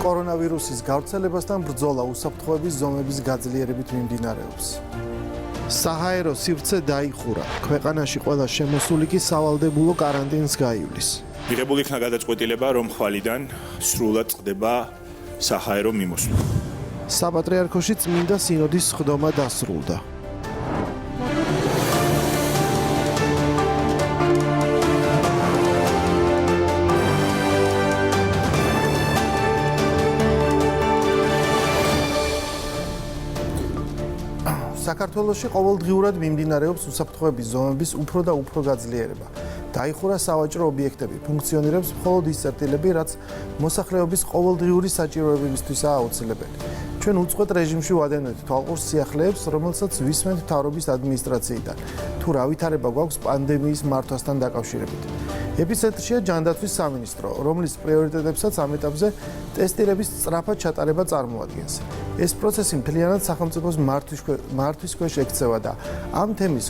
კორონავირუსის გავრცელებასთან ბრძოლა უსაფრთხოების ზომების გაძლიერებით მიმდინარეობს. საჰაერო სივრცე დაიხურა. ქვეყანაში ყველა შემოსული კი სავალდებულო კარანტინს გაივლის. მიღებული იქნა გადაწყვეტილება, რომ ხვალიდან სრულად წყდება საჰაერო მიმოსვლა. საპატრიარქოში წმინდა სინოდის სხდომა დასრულდა. საქართველოში ყოველდღიურად მიმდინარეობს უსაფრთხოების ზომების უფრო და უფრო გაძლიერება. დაიხურა სავაჭრო ობიექტები, ფუნქციონირებს მხოლოდ ის წერტილები, რაც მოსახლეობის ყოველდღიური საჭიროებებისთვისაა აუცილებელი. ჩვენ უწყვეტ რეჟიმში ვადევნებთ თვალყურს სიახლეებს, რომელსაც ვისმენთ მთავრობის ადმინისტრაციიდან, თუ რა ვითარება გვაქვს პანდემიის მართვასთან დაკავშირებით. ეპიცენტრშია ჯანდაცვის სამინისტრო, რომლის პრიორიტეტებსაც ამ ეტაპზე ტესტირების სწრაფად ჩატარება წარმოადგენს. ეს პროცესი მთლიანად სახელმწიფოს მართვის ქვეშ ექცევა და ამ თემის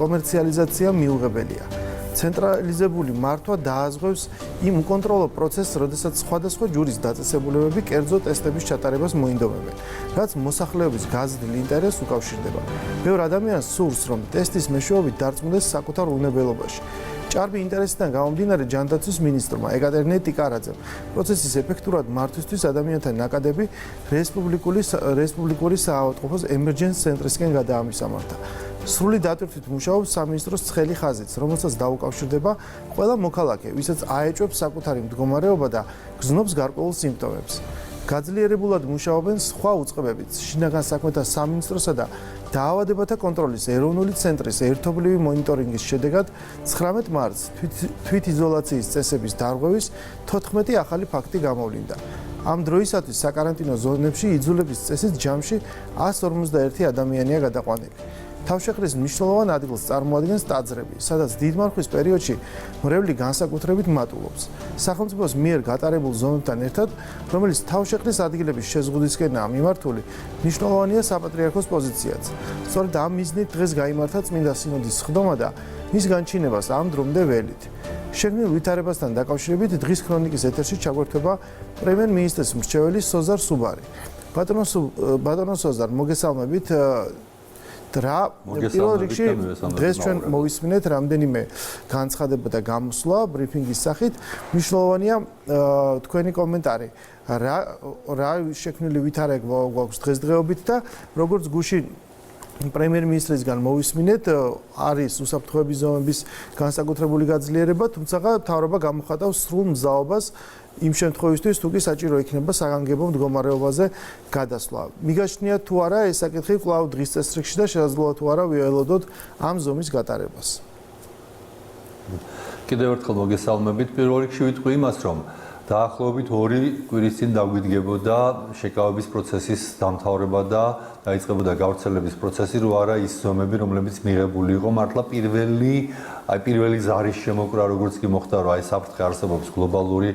კომერციალიზაცია მიუღებელია. ცენტრალიზებული მართვა დააზღვევს იმ უკონტროლო პროცესს, როდესაც სხვადასხვა ჯურის დაწესებულებები კერძო ტესტების ჩატარებას მოინდომებენ, რაც მოსახლეობის გაზრდილ ინტერესს უკავშირდება. ბევრ ადამიანს სურს, რომ ტესტის მეშვეობით დარწმუნდეს საკუთარ უნებელობაში. ჭარბი ინტერესიდან გამომდინარე ჯანდაცვის მინისტრმა ეკატერინე ტიკარაძემ პროცესის ეფექტურად მართვისთვის ადამიანთა ნაკადები რესპუბლიკური საავადმყოფოს ემერჯენს ცენტრისკენ გადაამისამართა. სრული დატვირთვით მუშაობს სამინისტროს ცხელი ხაზიც, რომელსაც დაუკავშირდება ყველა მოქალაქე, ვისაც აეჭვებს საკუთარი მდგომარეობა და გრძნობს გარკვეულ სიმპტომებს. გაძლიერებულად მუშაობენ სხვა უწყებებიც, შინაგან საქმეთა სამინისტროსა და დაავადებათა კონტროლის ეროვნული ცენტრის ერთობლივი მონიტორინგის შედეგად 19 მარტს თვითიზოლაციის წესების დარღვევის 14 ახალი ფაქტი გამოვლინდა. ამ დროისათვის საკარანტინო ზონებში იძულების წესით ჯამში 151 ადამიანია გადაყვანილი. თავშეყრის მნიშვნელოვან ადგილს წარმოადგენს ტაძრები, სადაც დიდმარხვის პერიოდში მრევლი განსაკუთრებით მატულობს. სახელმწიფოს მიერ გატარებულ ზომებთან ერთად, რომელიც თავშეყრის ადგილების შეზღუდვისკენაა მიმართული, მნიშვნელოვანია საპატრიარქოს პოზიციაც. სწორედ ამ მიზნით დღეს გაიმართა წმინდა სინოდის სხდომა და მის განჩინებას ამ დრომდე ველით. შექმნილ ვითარებასთან დაკავშირებით დღის ქრონიკის ეთერში ჩაგვერთვება პრემიერ-მინისტრის მრჩეველი სოზარ სუბარი. ბატონო სოზარ, მოგესალმებით. პირველ რიგში დღეს ჩვენ მოვისმინეთ რამდენიმე განცხადება და გამოსვლა ბრიფინგის სახით. მნიშვნელოვანია თქვენი კომენტარი. რა შექმნილი ვითარება გვაქვს დღესდღეობით და როგორც გუშინ პრემიერ-მინისტრისგან მოვისმინეთ, არის უსაფრთხოების ზომების განსაკუთრებული გაძლიერება, თუმცა მთავრობა გამოხატავს სრულ მგზავრობას იმ შემთხვევისთვის, თუ კი საჭირო იქნება საგანგებო მდგომარეობაზე გადასვლა. მიგაჩნია თუ არა ეს საკითხი კვლავ დღის წესრიგში და შესაძლოა თუ არა ვიელოდოთ ამ ზომის გატარებას. კიდევ ერთხელ მოგესალმებით. პირველ რიგში ვიტყვი იმას, რომ დაახლოებით 2 კვირის წინ დაგვიდგებოდა შეკავების პროცესის დამთავრება და დაიწყებოდა გავრცელების პროცესი, რო არა ის ზომები, რომლებიც მიღებული იყო მართლა პირველი ზარის შემოკრა, როგორც კი მოხდა, რომ საფრთხე არსებობს გლობალური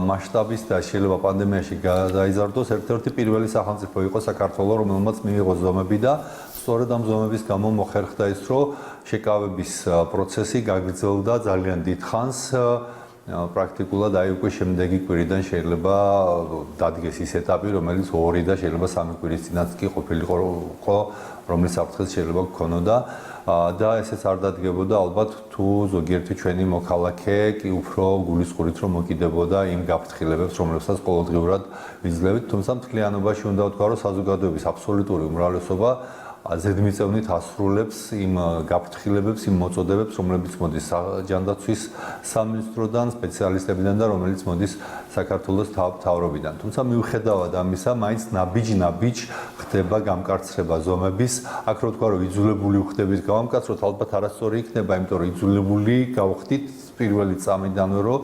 მასშტაბის და შეიძლება პანდემიაში გადაიზარდოს, ერთ-ერთი პირველი სახელმწიფო იყო საქართველო, რომელმაც მიიღო ზომები და სწორედ ამ ზომების გამო მოხერხდა ის, რომ შეკავების პროცესი გაგრძელდა ძალიან დიდ ხანს. პრაქტიკულად აი უკვე შემდეგი კვირიდან შეიძლება დადგეს ის ეტაპი, რომელიც 2 და შეიძლება 3 კვირის წინაც კი ყოფილიყო, რომლის საფრთხეს შეიძლება გქონოდა და ესეც არ დადგებოდა ალბათ თუ ზოგიერთი ჩვენი მოქალაქე კი უფრო გულისხმობით რომ მოკიდებოდა იმ გაფრთხილებებს, რომლებსაც ყოველდღიურად ვიძლევით, თუმცა მთლიანობაში უნდა ვთქვა, რომ საზოგადოების აბსოლუტური უმრავლესობა ზედმიწევნით ასრულებს იმ გაფრთხილებებს, იმ მოწოდებებს, რომლებიც მოდის ჯანდაცვის სამინისტროდან, სპეციალისტებიდან და რომელიც მოდის საქართველოს მთავრობიდან. თუმცა მიუხედავად ამისა, მაინც ნაბიჯ ხდება გამკარცრება ზომების. აქ რო ვთქვა, რომ იძულებული ვხდებით გავამკაცროთ, ალბათ არასწორი იქნება, იმიტომ რომ იძულებული გავხდით პირველი წამიდანვე, რომ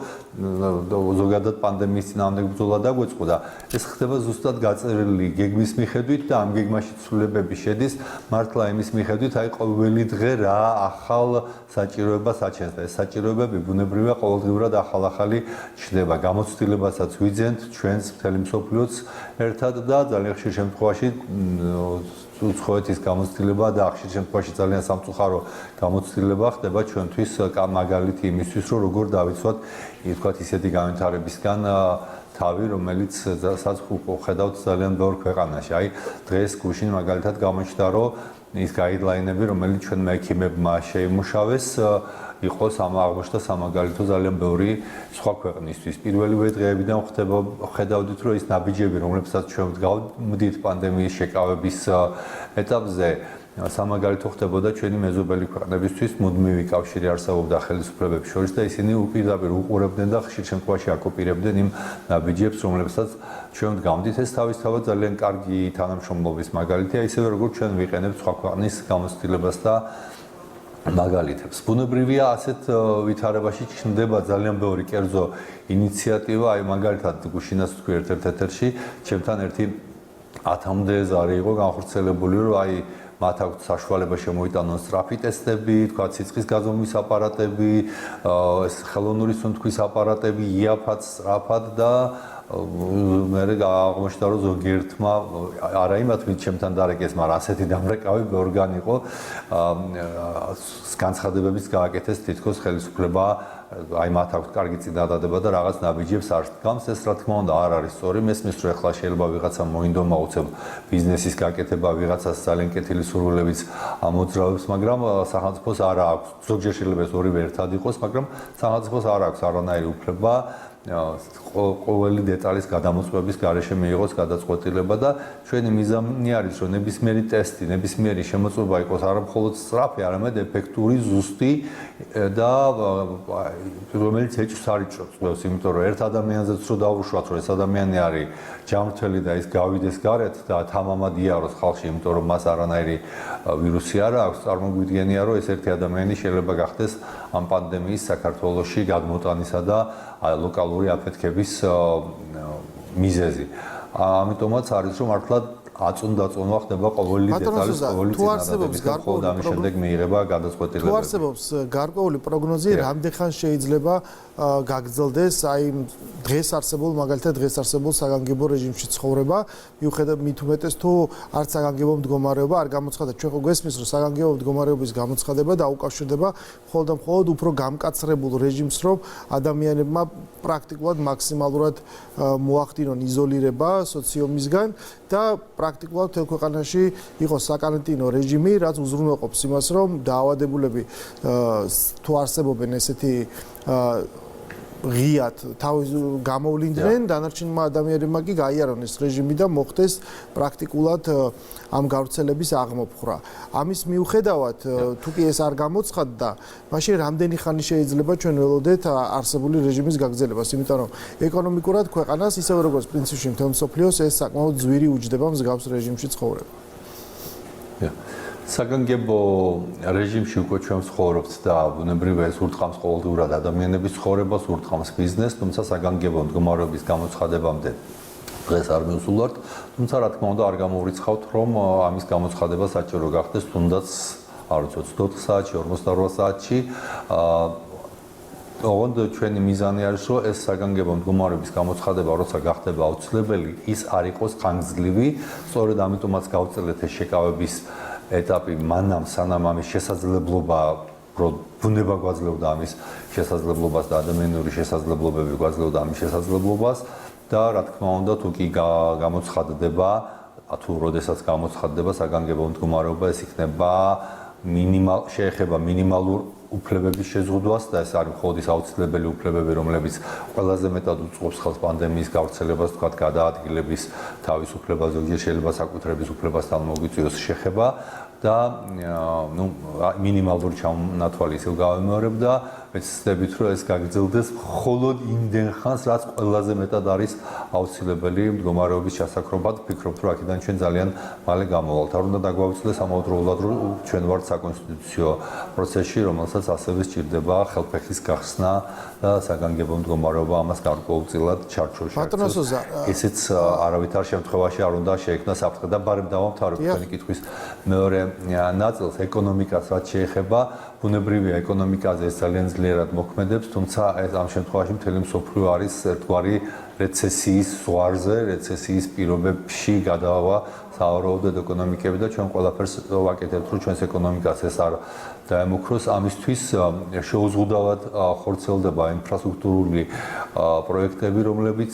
ზოგადად პანდემიის წინააღმდეგ ბრძოლა დაგვეწყო და ეს ხდება ზუსტად გაწერილი გეგმის მიხედვით და ამ გეგმაში ცვლილებები შედის მართლა იმის მიხედვით, აი ყოველი დღე რა ახალ საჭიროებას აჩენს და ეს საჭიროებები ბუნებრივია ყოველდღიურად ახალ-ახალი ჩნდება. გამოცდილებასაც ვიძენთ ჩვენს მთელი მსოფლიოც ერთად და ძალიან ხშირ შემთხვევაში უცხოეთის გამოცდილება და ხშირ შემთხვევაში ძალიან სამწუხარო გამოცდილება ხდება ჩვენთვის მაგალითი იმისთვის, რომ როგორ დავიცვათ, თქვათ ისეთი განვითარებისგან თავი, რომელიც ხედავთ ძალიან ბევრ ქვეყანაში. აი, დღეს გუშინ მაგალითად გამოჩნდა, რომ ის გაიდლაინები, რომელიც ჩვენ მექიმებმა შეიმუშავეს, იყოს აღმოჩნდა სამაგალითო ძალიან ბევრი სხვა ქვეყნისთვის. პირველივე დღეებიდან ხედავდით, რომ ის ნაბიჯები, რომლებსაც ჩვენ ვდგავდით პანდემიის შეკავების ეტაპზე, სამაგალითო ხდებოდა ჩვენი მეზობელი ქვეყნებისთვის, მუდმივი კავშირი არსებობდა ხელისუფლებების შორის და ისინი პირდაპირ უყურებდნენ და ხშირ შემთხვევაში აკოპირებდნენ იმ ნაბიჯებს, რომლებსაც ჩვენ ვდგავდით. ეს თავისთავად ძალიან კარგი თანამშრომლობის მაგალითია, ისევე როგორც ჩვენ ვიყენებთ სხვა ქვეყნის გამოცდილებას და მაგალითებს. ბუნებრივია ასეთ ვითარებაში ჩნდება ძალიან ბევრი კერძო ინიციატივა, აი მაგალითად გუშინაც თქვი ერთ-ერთ ეთერში, ჩემთან ერთი 10-მდე ზარი იყო განხორციელებული, რომ აი მათ აქვთ საშუალება შემოიტანონ სწრაფი ტესტები, თქვა სიცხის გაზომვის აპარატები, ეს ხელოვნური სუნთქვის აპარატები, იაფად, სწრაფად და მე აღმოჩნდა რომ ზოგიერთმა არა იმათ ვინც ჩემთან დარეკეს, მაგრამ ასეთი დამრეკავი ბევრგან იყო განცხადებების გააკეთეს თითქოს ხელისუფლება აი მათ აქვთ კარგი წინადადება და რაღაც ნაბიჯებს არ დგამს, ეს რა თქმა უნდა არ არის სწორი. მესმის რომ ეხლა შეიძლება ვიღაცამ მოინდომა უცებ ბიზნესის გაკეთება, ვიღაცას ძალიან კეთილი სურვილებიც ამოძრავებს, მაგრამ სახელმწიფოს არ აქვს, ზოგჯერ შეიძლება ეს ორივე ერთად იყოს, მაგრამ სახელმწიფოს არ აქვს არანაირი უფლება ყოველი დეტალის გადამოწმების გარეშე მიიღოს გადაწყვეტილება და ჩვენი მიზანი არის რომ ნებისმიერი ტესტი, ნებისმიერი შემოწმება იყოს არა მხოლოდ სწრაფი, არამედ ეფექტური, ზუსტი და რომელიც ეჭვს არ იწვევს, იმიტომ რომ ერთ ადამიანზეც რო დავუშვათ, რომ ეს ადამიანი არის ჯანმრთელი და ის გავიდეს გარეთ და თამამად იაროს ხალხში, იმიტომ რომ მას არანაირი ვირუსი არ აქვს, წარმოგვიდგენია რომ ეს ერთი ადამიანი შეიძლება გახდეს ამ პანდემიის საქართველოში გადმოტანისა და ლოკალური აფეთქების მიზეზი. ამიტომაც არის რომ მართლა აწუნდაწუნვა ხდება ყოველი დეტალის, ყოველი წინადადების და მხოლოდ ამის შემდეგ მიიღება გადაწყვეტილებები. თუ არსებობს გარკვეული პროგნოზი, რამდენხან შეიძლება გაგრძელდეს აი დღეს არსებულ, მაგალითად დღეს არსებულ საგანგებო რეჟიმში ცხოვრება, მიუხედავად მით უმეტეს თუ არც საგანგებო მდგომარეობა არ გამოცხადა. ჩვენ ხო გვესმის, რომ საგანგებო მდგომარეობის გამოცხადება დაუკავშირდება მხოლოდ და მხოლოდ უფრო გამკაცრებულ რეჟიმს, რომ ადამიანებმა პრაქტიკულად მაქსიმალურად მოახდინონ იზოლირება სოციუმისგან და პრაქტიკულად მთელ ქვეყანაში იყოს საკარანტინო რეჟიმი, რაც უზრუნველყოფს იმას, რომ დაავადებულები თუ არსებობენ ესეთი ღიად თავის გამოვლინდნენ, დანარჩენმა ადამიანებმა კი გაიარონ ეს რეჟიმი და მოხდეს პრაქტიკულად ამ გავრცელების აღმოფხვრა. ამის მიუხედავად, თუ კი ეს არ გამოცხადდა, მაშინ რამდენი ხანი შეიძლება ჩვენ ველოდეთ არსებული რეჟიმის გაგრძელებას, იმიტომ რომ ეკონომიკურად ქვეყანას ისევე როგორც პრინციპში მთელ მსოფლიოს ეს საკმაოდ ძვირი უჯდება მსგავს რეჟიმში ცხოვრება. საგანგებო რეჟიმში უკვე ჩვენ ვცხოვრობთ და ბუნებრივია ეს ურტყამს ყოველდღურად ადამიანების ცხოვრებას, ურტყამს ბიზნესს, თუმცა საგანგებო მდგომარეობის გამოცხადებამდე დღეს არ მივსულვართ, თუმცა რა თქმა უნდა არ გამოვრიცხავთ, რომ ამის გამოცხადება საჭირო გახდეს თუნდაც არ ვიცი 24 საათში, 48 საათში. ოღონდ ჩვენი მიზანი არის, რომ ეს საგანგებო მდგომარეობის გამოცხადება, როცა გახდება აუცილებელი, ის არ იყოს ხანგრძლივი, სწორედ ამიტომაც გავწელეთ ეს შეკავების ეტაპი მანამ სანამ ამის შესაძლებლობა ბუნება გვაძლევდა ამის შესაძლებლობას და ადამიანური შესაძლებლობები გვაძლევდა ამის შესაძლებლობას და რა თქმა უნდა თუ კი გამოცხადდება თუ როდესაც გამოცხადდება საგანგებო მდგომარეობა ეს იქნება შეეხება მინიმალურ უფლებების შეზღუდვას და ეს არის მხოლოდ ის აუცილებელი უფლებები, რომლებიც ყველაზე მეტად უწყობს ხელს პანდემიის გავრცელებას, თქვათ გადაადგილების თავისუფლებას, ზოგჯერ შეიძლება საკუთრების უფლებასთან მოგვიწვიოს შეხება და მინიმალური ჩამონათვალი ისევ გავემეორებ და მეცდებით რომ ეს გაგრძელდეს მხოლოდ იმდენ ხანს, რაც ყველაზე მეტად არის აუცილებელი მდგომარეობის ჩასაქრობად. ვფიქრობთ, რომ აქედან ჩვენ ძალიან მალე გამოვალთ. არ უნდა დაგვაუწყდეს ამავდროულად, რომ ჩვენ ვართ საკონსტიტუციო პროცესში, რომელსაც ასევე სჭირდება ხელფეხის გახსნა და საგანგებო მდგომარეობა ამას გარკვეულწილად ჩარჩოში. ესეც არავითარ შემთხვევაში არ უნდა შეექმნა საფრთხე და ბარემ დავამთავრებ თქვენი კითხვის მეორე ნაწილს ეკონომიკას რაც შეეხება, ბუნებრივია ეკონომიკაზე ეს ძალიან ძლიერად მოქმედებს, თუმცა ეს ამ შემთხვევაში მთელი მსოფლიო არის ერთგვარი რეცესიის ზღვარზე, რეცესიის პირობებში გადავა სავარაუდოდ ეკონომიკები და ჩვენ ყველაფერს ვაკეთებთ, რომ ჩვენს ეკონომიკას ეს არ დაემუქროს. ამისთვის შეუზღუდავად ხორციელდება ინფრასტრუქტურული პროექტები, რომლებიც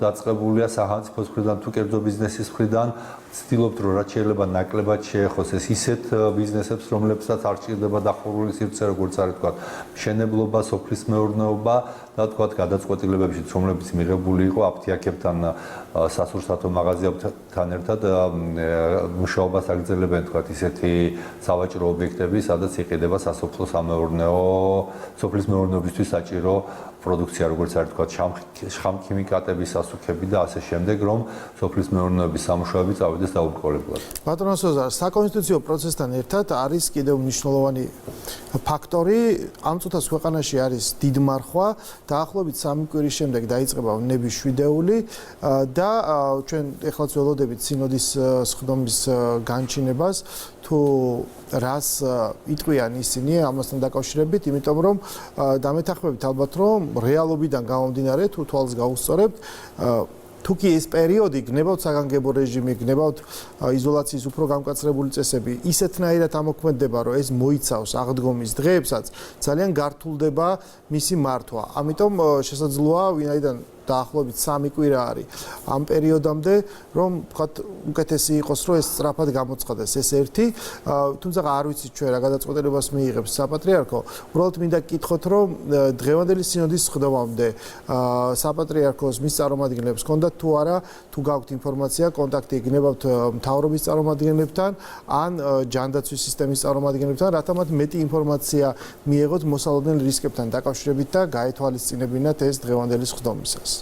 დაწყებულია სახელმწიფოს მხრიდან თუ კერძო ბიზნესის მხრიდან. ვცდილობთ, რომ რაც შეიძლება ნაკლებად შეეხოს ეს ისეთ ბიზნესებს, რომლებსაც არ ჭირდება დახურული სივრცე, როგორც არის თქვა, მშენებლობა, სოფლის მეურნეობა და თქვა გადაწყვეტილებებში, რომლებიც მიღებული იყო აფთიაქებთან, სასურსათო მაღაზიებთან ერთად მუშაობას აგრძელებენ თქვა ისეთი სავაჭრო ობიექტები, სადაც იყიდება სასოფლო-სამეურნეო, სოფლის მეურნეობისთვის საჭირო პროდუქცია, როგორც არის თქვა, შხამქიმიკატების სასუქები და ასე შემდეგ, რომ სოფლის მეურნეობის სამუშაოები წავიდეს დაუბრკოლებლად. ბატონო სოზარ, საკონსტიტუციო პროცესთან ერთად არის კიდევ მნიშვნელოვანი ფაქტორი. ამ წუთას ქვეყანაში არის დიდმარხვა, დაახლოებით 3 კვირის შემდეგ დაიწყება ვნების შვიდეული და ჩვენ ეხლაც ველოდებით სინოდის სხდომის განჩინებას. თუ რას იტყვიან ისინი ამასთან დაკავშირებით, იმიტომ რომ დამეთანხმებით ალბათ რომ რეალობიდან გამომდინარე თუ თვალს გაუსწორებთ, თუ კი ეს პერიოდი გნებავთ საგანგებო რეჟიმი, გნებავთ იზოლაციის უფრო გამკაცრებული წესები, ისეთნაირად ამოქმედება, რომ ეს მოიცავს აღდგომის დღეებსაც, ძალიან გართულდება მისი მართვა. ამიტომ შესაძლოა ვინაიდან დაახლოებით 3 კვირა არის ამ პერიოდამდე, რომ ვთქვათ, უკეთესი იყოს, რომ ეს სწრაფად გამოცხადდეს. ეს ერთი, თუმცა არ ვიცით ჩვენ რა გადაწყვეტილებას მიიღებს საპატრიარქო. უბრალოდ მინდა გკითხოთ, რომ დღევანდელი სინოდის სხდომამდე საპატრიარქოს მის წარმომადგენლებს ჰქონდათ თუ არა, თუ გაქვთ ინფორმაცია, კონტაქტი გნებავთ მთავრობის წარმომადგენლებთან ან ჯანდაცვის სისტემის წარმომადგენლებთან, რათა მათ მეტი ინფორმაცია მიეღოთ მოსალოდნელ რისკებთან დაკავშირებით და გაეთვალისწინებინათ ეს დღევანდელი სხდომისას.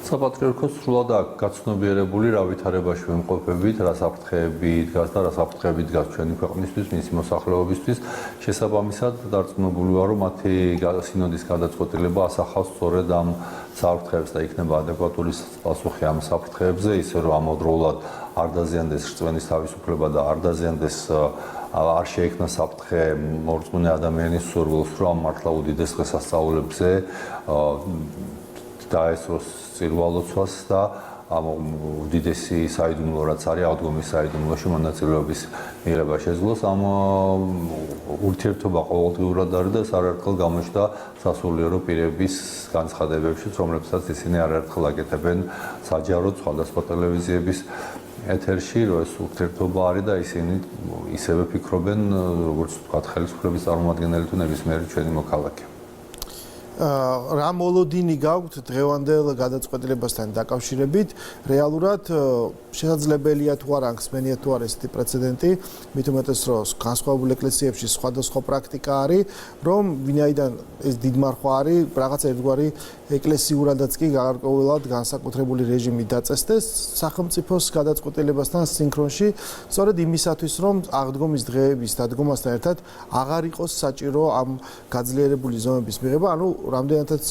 საპატრიარქოს სრულად აქვს გაცნობიერებული რა ვითარებაში ვიმყოფებით, რა საფრთხეები დგას და რა საფრთხეები დგას ჩვენი ქვეყნისთვის, მისი მოსახლეობისთვის. შესაბამისად, დარწმუნებული ვარ, რომ მათი სინოდის გადაწყვეტილება ასახავს სწორედ ამ საფრთხეებს და იქნება ადეკვატური პასუხი ამ საფრთხეებზე, ისე რომ ამავდროულად არ დაზიანდეს რწმენის თავისუფლება და არ დაზიანდეს არ შეექმნა საფრთხე მორწმუნე ადამიანის სურვილს, რომ მართლა უდიდეს დღესასწაულებზე დაესწროს წირვალოცვას და ამ უდიდესი საიდუმლო რაც არის აღდგომის საიდუმლოში მონაწილეობის მიღება შეძლოს. ამ ურთიერთობა ყოველდღიურად არის და არაერთხელ გამოჩნდა სასულიერო პირების განცხადებებში, რომლებსაც ისინი არაერთხელ აკეთებენ საჯაროდ სხვადასხვა ტელევიზიების ეთერში, რომ ეს ურთიერთობა არის და ისინი ისევე ფიქრობენ, როგორც თქვა, ხელისუფლების წარმომადგენელი თუ ნებისმიერი ჩვენი მოქალაქე. რა მოლოდინი გაქვთ დღევანდელ გადაწყვეტილებასთან დაკავშირებით, რეალურად შესაძლებელია თუ არა, ხსმენია თუ არა ესეთი პრეცედენტი, მით უმეტეს რომ განსხვავებულ ეკლესიებში სხვადასხვა პრაქტიკა არის, რომ ვინაიდან ეს დიდმარხვა არის, რაღაცა ერთგვარი ეკლესიურადაც კი გარკვეულად განსაკუთრებული რეჟიმი დაწესდეს სახელმწიფოს გადაწყვეტილებასთან სინქრონში, სწორედ იმისათვის, რომ აღდგომის დღეების დადგომასთან ერთად აღარ იყოს საჭირო ამ გაძლიერებული ზომების მიღება, ანუ რამდენადაც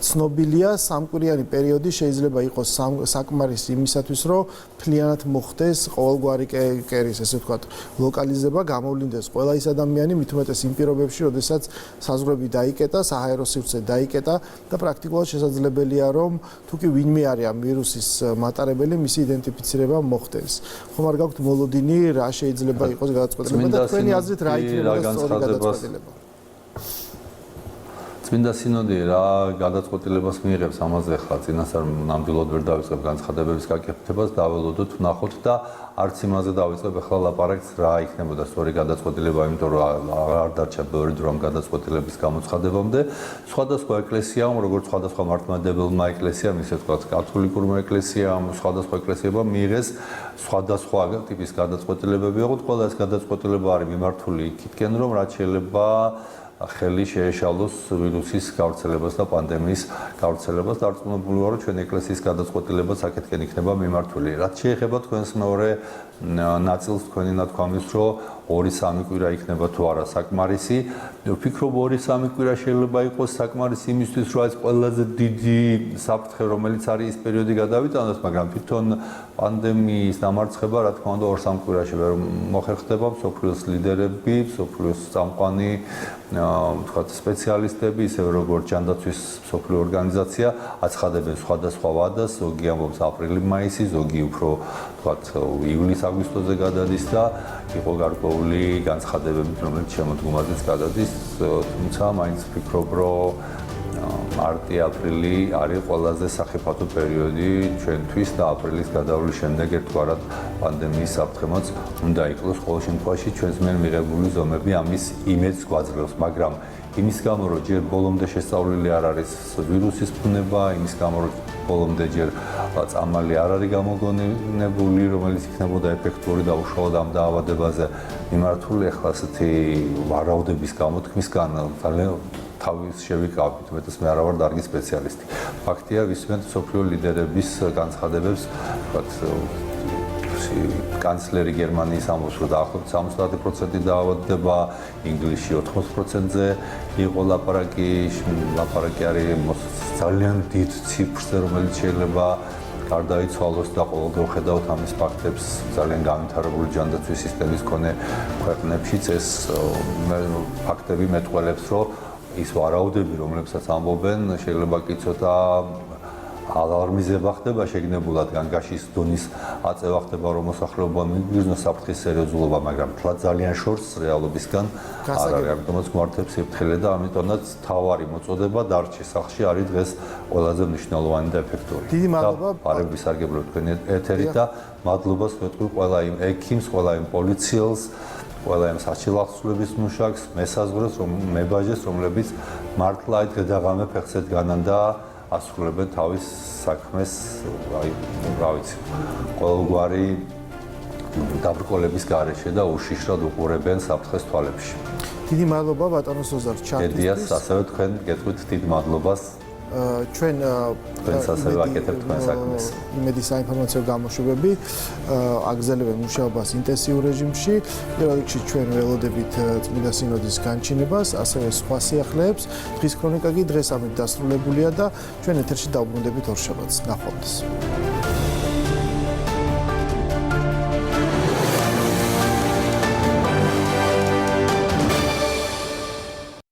ცნობილია სამკვირიანი პერიოდი შეიძლება იყოს საკმარისი იმისათვის, რომ მთლიანად მოხდეს ყოველგვარი კერის, ესე ვთქვათ, ლოკალიზება, გამოვლინდეს ყველა ის ადამიანი, მით უმეტეს იმ პირობებში, როდესაც საზღვრები დაიკეტა, საჰაერო სივრცე დაიკეტა და პრაქტიკულად შესაძლებელია, რომ თუ კი ვინმე არის ამ ვირუსის მატარებელი, მისი იდენტიფიცირება მოხდეს. ხომ არ გაქვთ მოლოდინი, რა შეიძლება იყოს გადაწყვეტილება და თქვენი აზრით რა იქნება სწორი გადაწყვეტილება? წმინდა სინოდი რა გადაწყვეტილებას მიიღებს ამაზე ხა წინასწარ ნამდვილად ვერ დავიწყებ განცხადებების გაკეთებას, დაველოდოთ ვნახოთ და არც იმაზე დავიწყებ ახლა ლაპარაკს რა იქნებოდა სწორი გადაწყვეტილება, იმიტომ რომ არ დარჩა ბევრი დრო ამ გადაწყვეტილების გამოცხადებამდე. სხვადასხვა ეკლესიამ, როგორც სხვადასხვა მართლმადიდებელმა ეკლესიამ, ისე ვთქვათ, კათოლიკურმა ეკლესიამ, სხვადასხვა ეკლესიებმა მიიღეს სხვადასხვა ტიპის გადაწყვეტილებები, ოღონდ ყველა ეს გადაწყვეტილება არის მიმართული იქითკენ, რომ რაც შეიძლება ხელი შეეშალოს ვირუსის გავრცელებას და პანდემიის გავრცელებას. დარწმუნებული ვარ, რომ ჩვენ ეკლესიის გადაწყვეტილებაც აქეთკენ იქნება მიმართული. რაც შეეხება თქვენს მეორე ნაწილს თქვენი ნათქვამის, რომ 2-3 კვირა იქნება თუ არა საკმარისი. ვფიქრობ 2-3 კვირა შეიძლება იყოს საკმარისი იმისთვის, რომ ეს ყველაზე დიდი საფრთხე, რომელიც არის ის პერიოდი გადავიტანოთ, მაგრამ თვითონ პანდემიის დამარცხება, რა თქმა უნდა, 2-3 კვირაში ვერ მოხერხდება. მსოფლიოს ლიდერები, მსოფლიოს წამყვანი თქვათ სპეციალისტები, ისევე როგორც ჯანდაცვის მსოფლიო ორგანიზაცია აცხადებენ სხვადასხვა ვადას, ზოგი ამბობს აპრილი-მაისი, ზოგი უფრო თქვათ ივლის-აგვისტოზე გადადის და იყო გარკვეული განცხადებები, რომელიც შემოდგომაზეც გადადის, თუმცა მაინც ვფიქრობ, რომ მარტი-აპრილი არის ყველაზე სახიფათო პერიოდი ჩვენთვის და აპრილის გადავლის შემდეგ ერთგვარად პანდემიის საფრთხემაც უნდა იკლოს. ყოველ შემთხვევაში ჩვენს მიერ მიღებული ზომები ამის იმედს გვაძლევს, მაგრამ იმის გამო, რომ ჯერ ბოლომდე შესწავლილი არ არის ვირუსის ბუნება, იმის გამო, რომ ბოლომდე ჯერ წამალი არ არის გამოგონებული, რომელიც იქნებოდა ეფექტური და უშუალოდ ამ დაავადებაზე მიმართული, ახლა ასეთი ვარაუდების გამოთქმისგან ძალიან თავის შევიკავით, მეტად მე არა ვარ დარგის სპეციალისტი. ფაქტია, ვისმენთ მსოფლიო ლიდერების განცხადებებს, ვთქვათ, კანცლერი გერმანიის ამბობს, რომ დაახლოებით 70% დაავადდება, ინგლისში 80%-ზე იყო ლაპარაკი არის ძალიან დიდ ციფრზე, რომელიც შეიძლება გარდაიცვალოს და ყოველდღე ხედავთ ამის ფაქტებს ძალიან განვითარებული ჯანდაცვის სისტემის მქონე ქვეყნებშიც ეს ფაქტები მეტყველებს, რომ ის ვარაუდები, რომლებსაც ამბობენ, შეიძლება კი ცოტა ალარმიზება ხდება შეგნებულად განგაშის დონის აწევა ხდება, რომ მოსახლეობა მიგვიზნოს საფრთხის სერიოზულობა, მაგრამ თლა ძალიან შორს რეალობისგან არ არის, ამიტომაც გვართებს სიფრთხილე და ამიტომაც თავარი მოწოდება დარჩის სახლში არის დღეს ყველაზე მნიშვნელოვანი და ეფექტური. დიდი მადლობა. პარები ვისარგებლებ თქვენი ეთერით და მადლობას ვეთქვი ყველა იმ ექიმს, ყველა იმ პოლიციელს, ყველა იმ საჩილახსვლების მუშაკს, მესაზღვრეს, მებაჟეს, რომლებიც მართლა აი დღე-დაღამე ფეხსეთ განან და ასრულებენ თავის საქმეს, რა ვიცი, ყოველგვარი დაბრკოლების გარეშე და უშიშრად უყურებენ საფრთხეს თვალებში. დიდი მადლობა ბატონო სოზარ ჩართვისთვის. გედიას ასევე თქვენ გეტყვით დიდ მადლობას. ჩვენ ასევე აკეთებთ თქვენ საქმეს. იმედის საინფორმაციო გამოშვებები აგრძელებენ მუშაობას ინტენსიურ რეჟიმში. პირველ რიგში ჩვენ ველოდებით წმინდა სინოდის განჩინებას, ასევე სხვა სიახლეებს. დღის ქრონიკა კი დღეს ამით დასრულებულია და ჩვენ ეთერში დავბრუნდებით ორ შაბათს. ნახვამდის.